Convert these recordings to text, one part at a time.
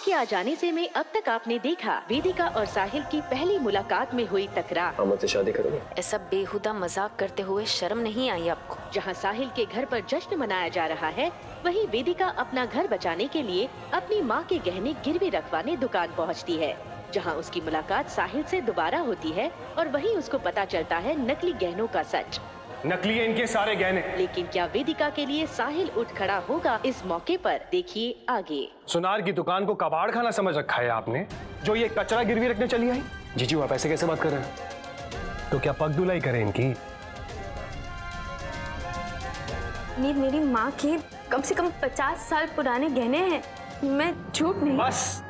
के आ जाने से में अब तक आपने देखा वेदिका और साहिल की पहली मुलाकात में हुई तकरार। हम मुझसे शादी करोगे? ऐसा बेहुदा मजाक करते हुए शर्म नहीं आई आपको? जहां साहिल के घर पर जश्न मनाया जा रहा है, वहीं वेदिका अपना घर बचाने के लिए अपनी मां के गहने गिरवी रखवाने दुकान पहुंचती है, जहां उसकी मुलाकात साहिल से दोबारा होती है और वहीं उसको पता चलता है नकली गहनों का सच। नकली है इनके सारे गहने। लेकिन क्या वेदिका के लिए साहिल उठ खड़ा होगा इस मौके पर? देखिए आगे। सुनार की दुकान को कबाड़ खाना समझ रखा है आपने, जो ये कचरा गिरवी रखने चली आई। जीजू आप ऐसे कैसे बात कर रहे हैं? तो क्या पगडुलाई करे इनकी? मेरी माँ के कम से कम 50 साल पुराने गहने हैं, मैं झूठ नहीं। बस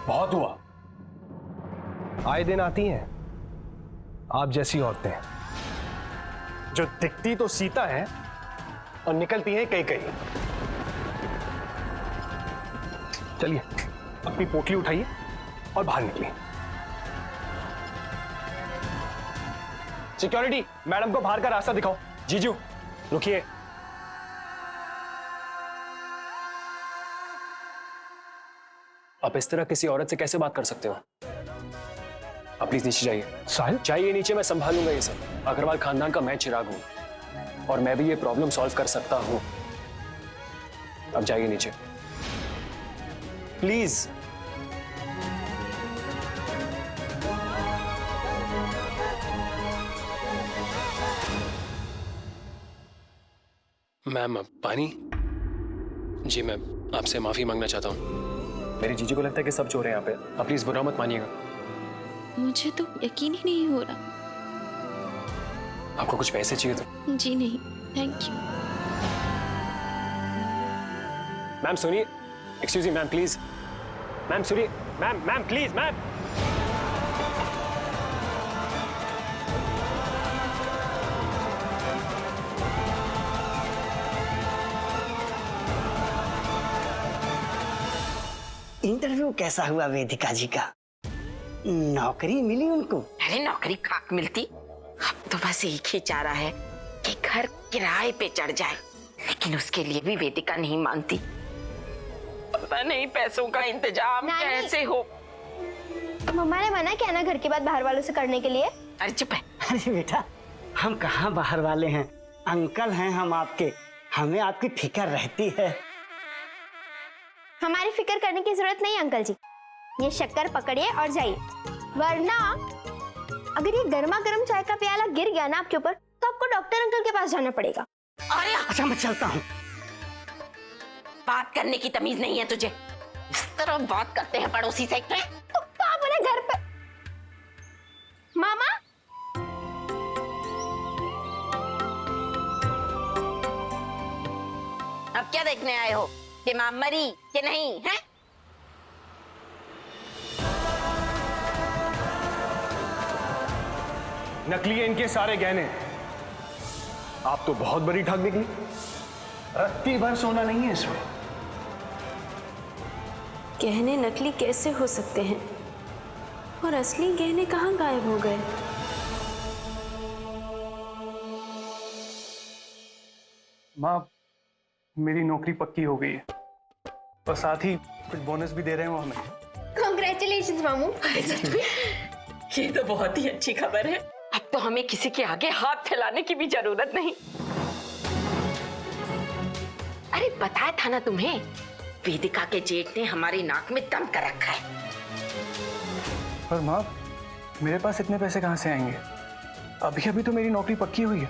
बहुत हुआ। आए दिन आती हैं आप जैसी औरतें, जो दिखती तो सीता है और निकलती हैं कई कई। चलिए अपनी पोटली उठाइए और बाहर निकलिए। सिक्योरिटी, मैडम को बाहर का रास्ता दिखाओ। जीजू रुकिए। आप इस तरह किसी औरत से कैसे बात कर सकते हो? आप प्लीज नीचे जाइए। साहिल जाइए नीचे, मैं संभालूंगा ये सब। अग्रवाल खानदान का मैं चिराग हूं और मैं भी ये प्रॉब्लम सॉल्व कर सकता हूं। अब जाइए नीचे प्लीज। मैम पानी। जी मैं आपसे माफी मांगना चाहता हूँ। मेरी जीजी को लगता है कि सब चोर हैं यहाँ पे। आप प्लीज बुरा मत मानिएगा। मुझे तो यकीन ही नहीं हो रहा। आपको कुछ पैसे चाहिए तो? जी नहीं, थैंक यू। मैम सुनिए, excuse me ma'am please. Ma'am सुनिए, मैम प्लीज मैम। इंटरव्यू कैसा हुआ वेदिका जी का? नौकरी मिली उनको? अरे नौकरी खाक मिलती, अब तो बस एक ही चारा है कि घर किराए पे चढ़ जाए, लेकिन उसके लिए भी वेदिका नहीं मानती। पता नहीं पैसों का इंतजाम कैसे हो। मम्मा ने मना किया ना घर की बात बाहर वालों से करने के लिए। अरे चुप है। अरे बेटा, हम कहाँ बाहर वाले हैं, अंकल हैं हम आपके, हमें आपकी फिक्र रहती है। हमारी फिक्र करने की जरूरत नहीं अंकल जी, ये शक्कर पकड़िए और जाइए, वरना अगर ये गर्मा गर्म चाय का प्याला गिर गया ना आपके ऊपर तो आपको डॉक्टर अंकल के पास जाना पड़ेगा। अरे अच्छा मैं चलता हूँ। बात करने की तमीज नहीं है तुझे? इस तरह बात करते हैं पड़ोसी से। तो आप अपने घर पे। मामा अब क्या देखने आए हो कि मां मरी कि नहीं है? नकली है इनके सारे गहने। आप तो बहुत बड़ी ठग निकली। रत्ती भर सोना नहीं है इसमें। गहने नकली कैसे हो सकते हैं और असली गहने कहाँ गायब हो गए? माँ मेरी नौकरी पक्की हो गई है और साथ ही कुछ बोनस भी दे रहे हो हमें। कांग्रेचुलेशंस मामू। ये तो बहुत ही अच्छी खबर है। अब तो हमें किसी के आगे हाथ फैलाने की भी जरूरत नहीं। अरे बताया था ना तुम्हें, वेदिका के जेठ ने हमारी नाक में दम कर रखा है। पर माँ मेरे पास इतने पैसे कहाँ से आएंगे? अभी अभी तो मेरी नौकरी पक्की हुई है।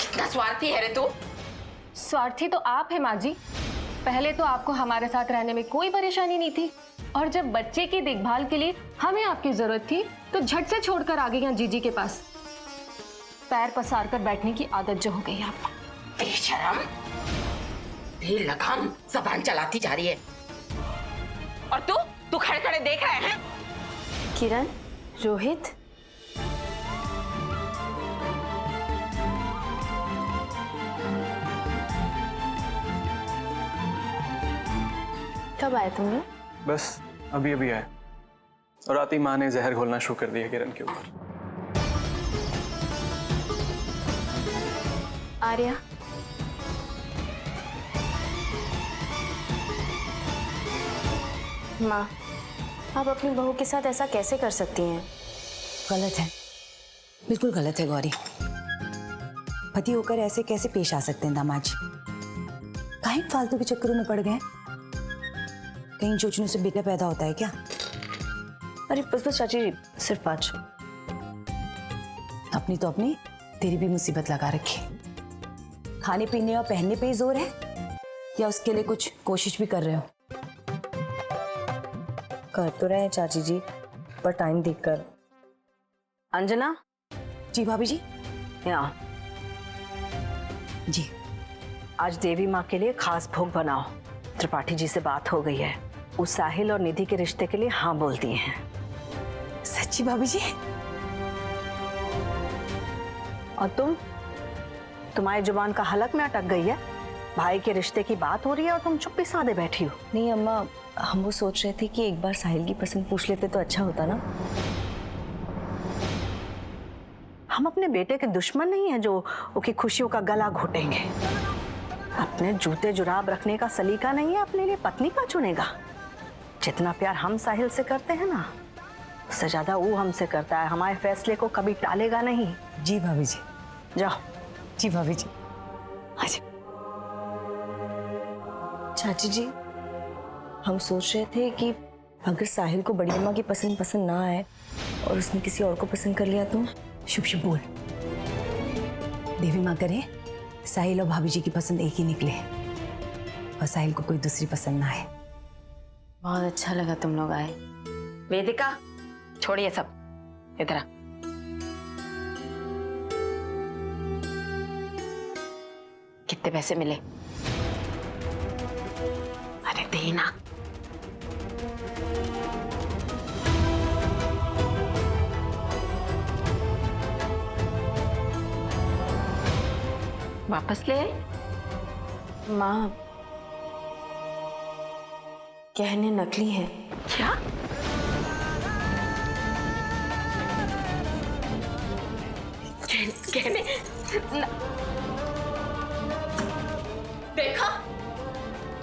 कितना स्वार्थी है रे तू। स्वार्थी तो आप है माँ जी। पहले तो आपको हमारे साथ रहने में कोई परेशानी नहीं थी, और जब बच्चे की देखभाल के लिए हमें आपकी जरूरत थी तो झट से छोड़कर आ गई यहाँ जीजी के पास। पैर पसार कर बैठने की आदत जो हो गई आपको। बेशरम, लगाम जबान चलाती जा रही है। और तू खड़े खड़े देख रहे हैं? किरण, रोहित, कब आए तुम लोग? बस अभी अभी आए और आती माँ ने जहर घोलना शुरू कर दिया किरण के ऊपर। आर्या, माँ, आप अपनी बहू के साथ ऐसा कैसे कर सकती हैं? गलत है, बिल्कुल गलत है गौरी। पति होकर ऐसे कैसे पेश आ सकते हैं दामाद जी? काहे फालतू के चक्करों में पड़ गए? कहीं चोचनों से बेटा पैदा होता है क्या? अरे बस बस चाची जी, सिर्फ 5। अपनी तो अपनी, तेरी भी मुसीबत लगा रखी। खाने पीने और पहनने पे ही जोर है या उसके लिए कुछ कोशिश भी कर रहे हो? कर तो रहे हैं चाची जी, पर टाइम देखकर। अंजना, जी भाभी जी। यहाँ जी। आज देवी माँ के लिए खास भोग बनाओ। त्रिपाठी जी से बात हो गई है, उस साहिल और निधि के रिश्ते के लिए हाँ बोल दिए हैं। सच्ची भाभी जी? और तुम्हारी जुबान का हलक में अटक गई है। भाई के रिश्ते की बात हो रही है और तुम चुप्पी साधे बैठी हो। नहीं अम्मा, हम वो सोच रहे थे कि एक बार साहिल की पसंद पूछ लेते तो अच्छा होता ना। हम अपने बेटे के दुश्मन नहीं है जो उसकी खुशियों का गला घोटेंगे। अपने जूते जुराब रखने का सलीका नहीं है, अपने लिए पत्नी का चुनेगा। जितना प्यार हम साहिल से करते हैं ना, उससे ज्यादा वो हमसे करता है। हमारे फैसले को कभी टालेगा नहीं। जी भाभी जी। जाओ। जी भाभी जी। अच्छा चाची जी, हम सोच रहे थे कि अगर साहिल को बड़ी अम्मा की पसंद ना आए और उसने किसी और को पसंद कर लिया तो? शुभ शुभ बोल। देवी माँ करे साहिल और भाभी जी की पसंद एक ही निकले और साहिल को कोई दूसरी पसंद ना आए। बहुत अच्छा लगा तुम लोग आए। वेदिका, छोड़िए सब, इधर आ। कितने पैसे मिले? अरे देना। वापस ले आई? माँ, गहने नकली हैं। क्या? कहने देखा,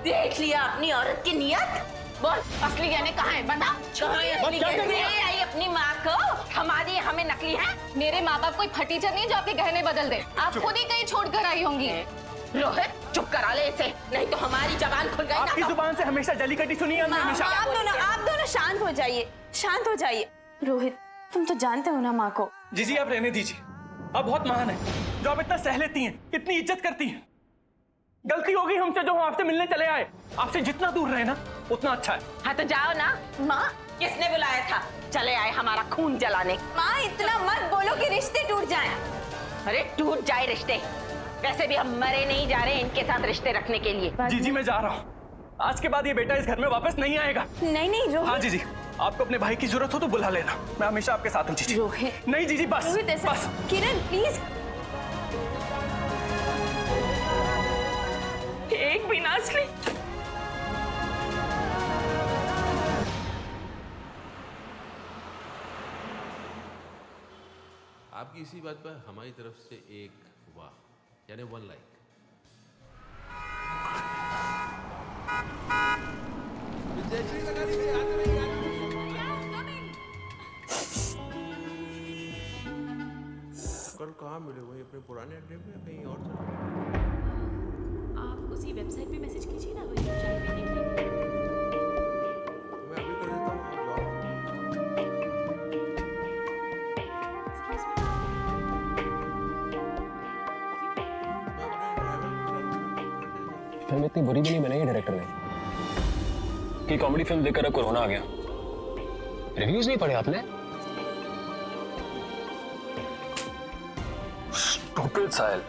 देख लिया अपनी औरत की नियत। बोल, असली गहने कहाँ है? बता। कहाँ है असली गहने? ले आई अपनी माँ को, हमारी हमें नकली है। मेरे माँ बाप कोई फटीचर नहीं जो आपके गहने बदल दे। आप खुद ही कहीं छोड़ कर आई होंगी। रोहित, चुप करा ले इसे, नहीं तो हमारी जबान खुल गई। आपकी जुबान से हमेशा जलीकट्टी सुनी है हमने हमेशा। आप दोनों शांत हो जाइए, शांत हो जाइए। रोहित, तुम तो जानते हो ना माँ को। जी आप रहने दीजिए। आप बहुत महान है जो आप इतना सह लेती हैं, इतनी इज्जत करती हैं। गलती हो गई हमसे जो हम आपसे मिलने चले आए। आपसे जितना दूर रहे ना उतना अच्छा है। हाँ तो जाओ ना। माँ, किसने बुलाया था? चले आए हमारा खून जलाने। माँ इतना मत बोलो कि रिश्ते टूट जाएं। अरे टूट जाए रिश्ते, वैसे भी हम मरे नहीं जा रहे इनके साथ रिश्ते रखने के लिए। जी मैं जा रहा हूँ। आज के बाद ये बेटा इस घर में वापस नहीं आएगा। नहीं रोहित। हाँ जी, आपको अपने भाई की जरूरत हो तो बुला लेना, मैं हमेशा आपके साथ हूँ जी। रोहित। नहीं जी बस रोहित ऐसा। बस। किरण प्लीज। एक भी ना असली। आपकी इसी बात पर हमारी तरफ से एक वाह यानी 1 लाइक। कल कहाँ मिले? वही अपने पुराने अड्डे पे या कहीं और? आप उसी वेबसाइट पे मैसेज कीजिए ना, वही चाय भी देख लेंगे। मैं अभी कर देता हूँ। फिल्म इतनी बुरी भी नहीं बनाई है डायरेक्टर ने कि कॉमेडी फिल्म देखकर अब कोरोना आ गया। रिव्यूज नहीं पढ़े आपने? स्टूपिड साहिल,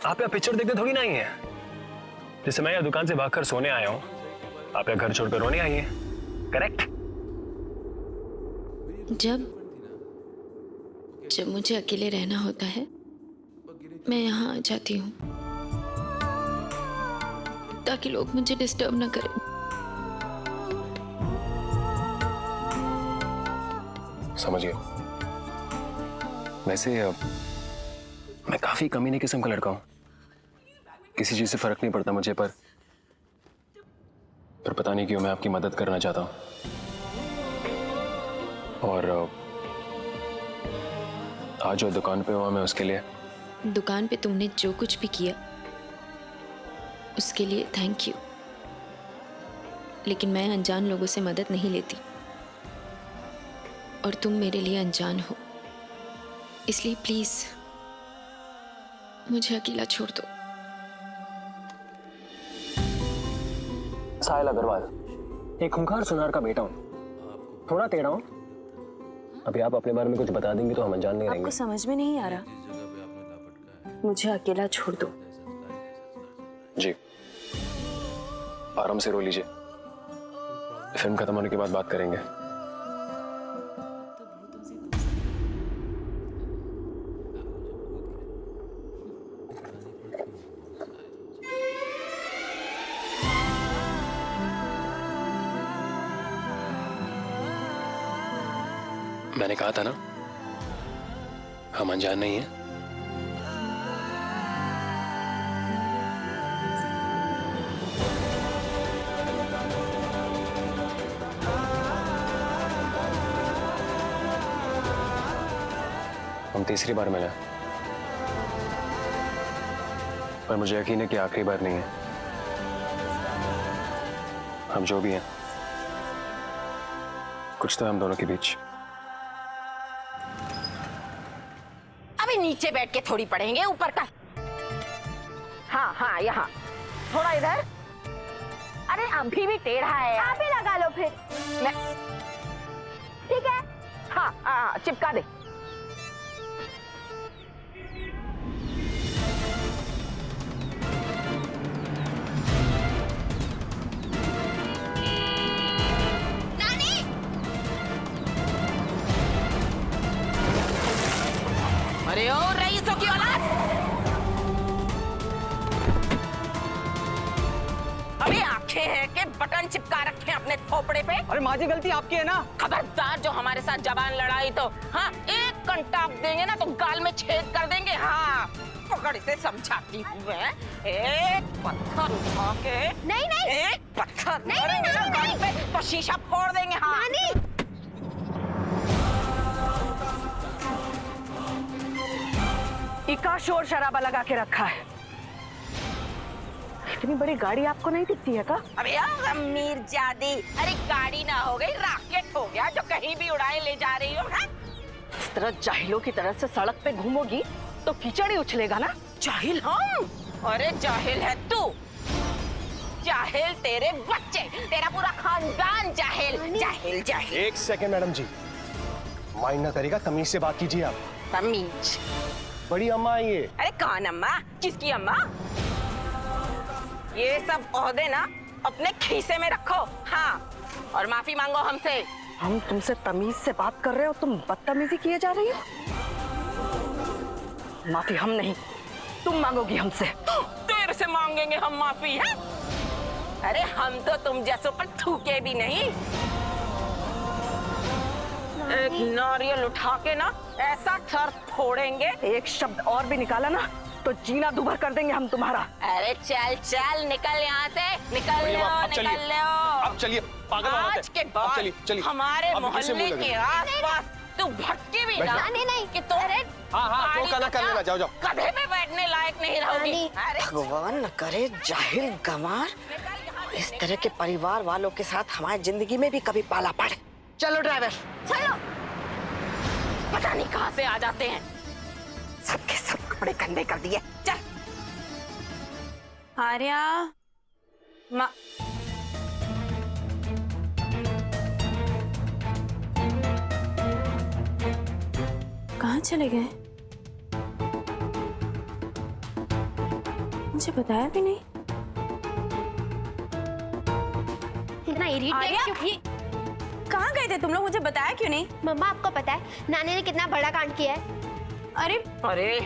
आप यहाँ पिक्चर देखते थोड़ी ना आई हैं। जैसे मैं यहाँ दुकान से भागकर सोने आया हूँ, आप यहाँ घर छोड़कर रोने आई हैं, करेक्ट? जब मुझे अकेले रहना होता है मैं यहाँ आ जाती हूँ ताकि लोग मुझे डिस्टर्ब ना करें। समझ गया। वैसे मैं काफी कमीने किस्म का लड़का हूँ, किसी चीज से फर्क नहीं पड़ता मुझे, पर पर पता नहीं क्यों मैं आपकी मदद करना चाहता हूँ। और आज जो दुकान पे हुआ मैं उसके लिए। दुकान पे तुमने जो कुछ भी किया उसके लिए थैंक यू, लेकिन मैं अनजान लोगों से मदद नहीं लेती और तुम मेरे लिए अनजान हो, इसलिए प्लीज मुझे अकेला छोड़ दो। साहिल अग्रवाल, एक खूंखार सुनार का बेटा हूँ, थोड़ा टेढ़ा हूँ। अभी आप अपने बारे में कुछ बता देंगे तो हम अनजान नहीं रहेंगे। आपको समझ में नहीं आ रहा, मुझे अकेला छोड़ दो। जी, आराम से रो लीजिए, फिल्म खत्म होने के बाद बात करेंगे। मैंने कहा था ना, हम अनजान नहीं हैं। हम तीसरी बार मिले, पर मुझे यकीन है कि आखिरी बार नहीं है। हम जो भी हैं, कुछ तो है हम दोनों के बीच। अभी नीचे बैठ के थोड़ी पढ़ेंगे, ऊपर का। हाँ हाँ, यहाँ थोड़ा इधर। अरे अभी भी टेढ़ा है। आप ही लगा लो फिर। मैं ठीक है। हाँ हाँ, चिपका दे। अरे ओ रईसों की औलाद, अभी आंखें हैं कि बटन चिपका रखे हैं अपने थोपड़े पे। अरे माँ जी, गलती आपकी है ना। खबरदार जो हमारे साथ जबान लड़ाई तो हाँ, एक कंटाप देंगे ना तो गाल में छेद कर देंगे। हाँ, पकड़ से समझाती हूँ मैं। एक पत्थर उठा के, नहीं नहीं, एक पत्थर नहीं नहीं नहीं, गाल पे तो शीशा फोड़ देंगे। हाँ इका शोर शराबा लगा के रखा है। इतनी बड़ी गाड़ी आपको नहीं दिखती है का? अबे यार मीरजादी, अरे गाड़ी ना हो गई, रॉकेट हो गया जो कहीं भी उड़ाए ले जा रही हो। हाँ? इस तरह जाहिलों की तरह से सड़क पे घूमोगी तो कीचड़ ही उछलेगा ना। जाहिल हम? अरे जाहिल है तू, जाहिल तेरे बच्चे, तेरा पूरा खानदान जाहिल जाहिल जाहिल। एक सेकंड मैडम जी, माइंड ना करेगा, तमीज से बात कीजिए आप। तमीज? बड़ी अम्मा है ये। अरे कौन अम्मा? किसकी अम्मा? ये सब ओहदे ना अपने खीसे में रखो। हाँ, और माफी मांगो हमसे। हम तुमसे तमीज से बात कर रहे हो, तुम बदतमीजी किए जा रही हो। माफी हम नहीं, तुम मांगोगी हमसे। तेरे से मांगेंगे हम माफी है? अरे हम तो तुम जैसों पर थूके भी नहीं। एक नारियल उठा के ना ऐसा सर फोड़ेंगे, एक शब्द और भी निकाला ना तो जीना दुभर कर देंगे हम तुम्हारा। अरे चल चल, निकल यहाँ से, निकल लो निकल लो। अब चलिए, पागल आज के बाद चलिए, हमारे मोहल्ले के आसपास तू भटकी भी ना। नहीं नहीं, कि तुम हाँ, जो करना कर लेना, जाओ जाओ। गधे पे बैठने लायक नहीं रहोगी। अरे भगवान न करे जाहिल गंवार इस तरह के परिवार वालों के साथ हमारी जिंदगी में भी कभी पाला पड़े। चलो ड्राइवर, चलो। पता नहीं कहाँ से आ जाते हैं, सबके सब कपड़े गंदे कर दिए। चल आर्या, माँ कहाँ चले गए? मुझे बताया भी नहीं। इतना इरिटेट क्यों? कहाँ गए थे तुम लोग? मुझे बताया क्यों नहीं? मम्मा आपको पता है नानी ने कितना बड़ा कांड किया है? अरे अरे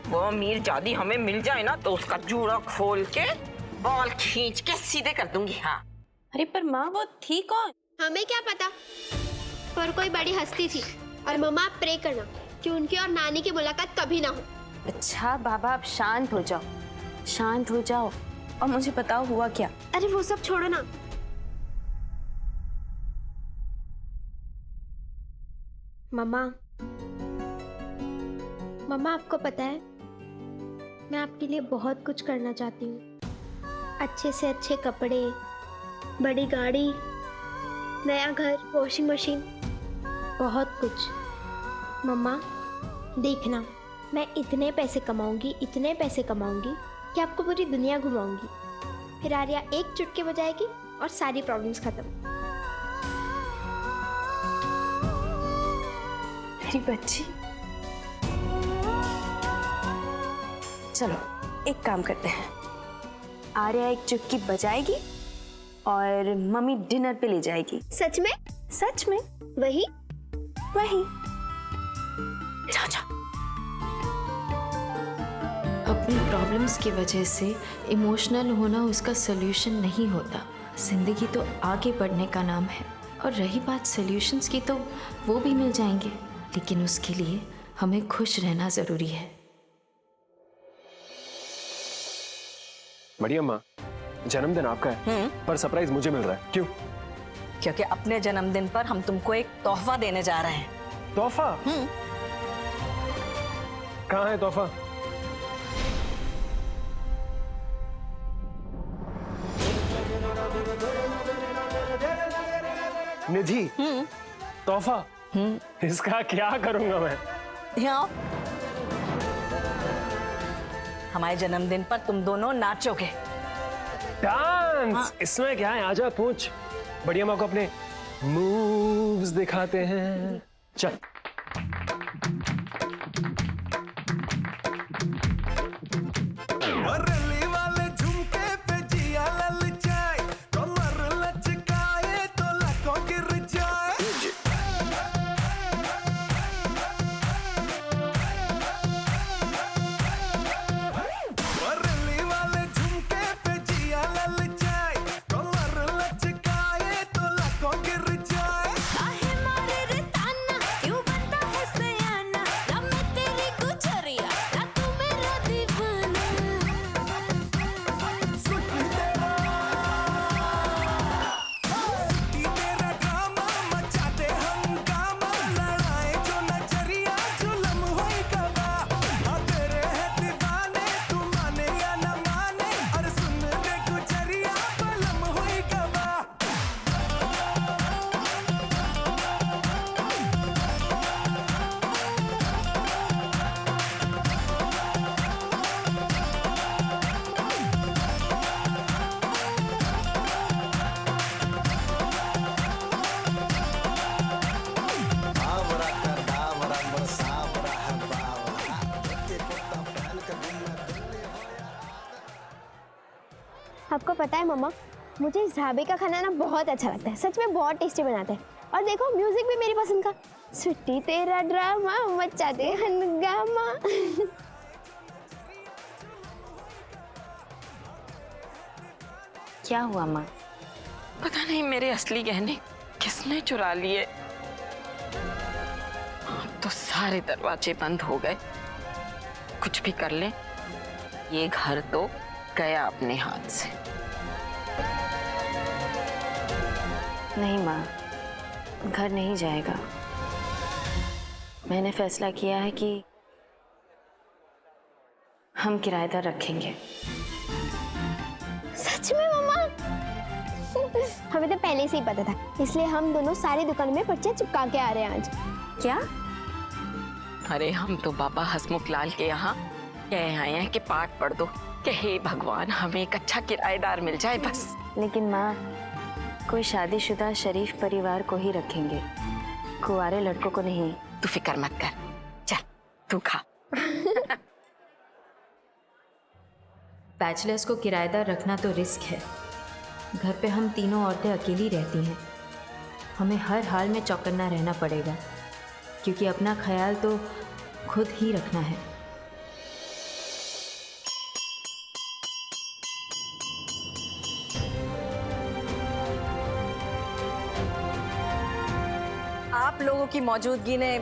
वो मीरजादी हमें मिल जाए ना तो उसका जूड़ा खोल के बाल खींच के सीधे कर दूंगी। हाँ, अरे पर माँ वो थी कौन? हमें क्या पता, पर कोई बड़ी हस्ती थी। और मम्मा आप प्रे करना कि उनकी और नानी की मुलाकात कभी ना हो। अच्छा बाबा, आप शांत हो जाओ, शांत हो जाओ और मुझे बताओ हुआ क्या? अरे वो सब छोड़ो ना, मम्मा, मम्मा आपको पता है मैं आपके लिए बहुत कुछ करना चाहती हूँ। अच्छे से अच्छे कपड़े, बड़ी गाड़ी, नया घर, वॉशिंग मशीन, बहुत कुछ। मम्मा देखना, मैं इतने पैसे कमाऊंगी कि आपको पूरी दुनिया घुमाऊंगी। फिर आर्या एक चुटकी बजाएगी और सारी प्रॉब्लम्स खत्म। मेरी बच्ची, चलो एक काम करते हैं, आर्या एक चुटकी बजाएगी और मम्मी डिनर पे ले जाएगी। सच में? सच में। वही? जाओ जाओ। अपनी प्रॉब्लम्स की वजह से इमोशनल होना उसका सल्यूशन नहीं होता। जिंदगी तो आगे बढ़ने का नाम है। और रही बात सल्यूशंस की, तो वो भी मिल जाएंगे, लेकिन उसके लिए हमें खुश रहना ज़रूरी है। बड़ी अम्मा, जन्मदिन आपका है पर सरप्राइज मुझे मिल रहा है, क्यों? क्योंकि अपने जन्मदिन पर हम तुमको एक तोहफा देने जा रहे हैं। तोहफा? कहाँ है तोहफा? निधि, तोहफा? इसका क्या करूंगा मैं? यहाँ हमारे जन्मदिन पर तुम दोनों नाचोगे। डांस? इसमें क्या है, आजा पूछ। बढ़िया माँ को अपने मूव्स दिखाते हैं, चल। आपको पता है मम्मा, मुझे इस ढाबे का खाना ना बहुत अच्छा लगता है। सच में बहुत टेस्टी बनाते हैं। और देखो म्यूजिक भी मेरी पसंद का। छुट्टी तेरा ड्रामा मचा दे हंगामा। क्या हुआ माँ? पता नहीं मेरे असली गहने किसने चुरा लिए। अब तो सारे दरवाजे बंद हो गए। कुछ भी कर ले, ये घर तो गया अपने हाथ से। नहीं माँ, घर नहीं जाएगा। मैंने फैसला किया है कि हम किराएदार रखेंगे। सच में मम्मा? हमें तो पहले से ही पता था, इसलिए हम दोनों सारी दुकान में पर्चे चिपका के आ रहे हैं आज। क्या? अरे हम तो बाबा हसमुख लाल के यहाँ कह आए हैं कि पाठ पढ़ दो कि हे भगवान हमें एक अच्छा किराएदार मिल जाए बस। लेकिन माँ, कोई शादीशुदा शरीफ परिवार को ही रखेंगे, कुंवारे लड़कों को नहीं। तू फिक्र मत कर, चल तू खा। बैचलर्स को किराएदार रखना तो रिस्क है। घर पे हम तीनों औरतें अकेली रहती हैं। हमें हर हाल में चौकन्ना रहना पड़ेगा, क्योंकि अपना ख्याल तो खुद ही रखना है। आप लोगों की मौजूदगी ने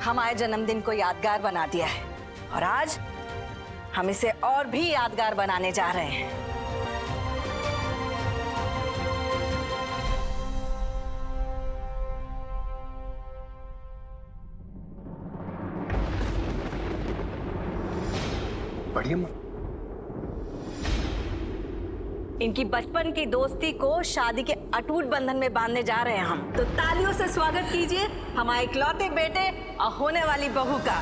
हमारे जन्मदिन को यादगार बना दिया है और आज हम इसे और भी यादगार बनाने जा रहे हैं। बढ़िया माँ। इनकी बचपन की दोस्ती को शादी के अटूट बंधन में बांधने जा रहे हैं हम। तो तालियों से स्वागत कीजिए हमारे इकलौते बेटे और होने वाली बहू का।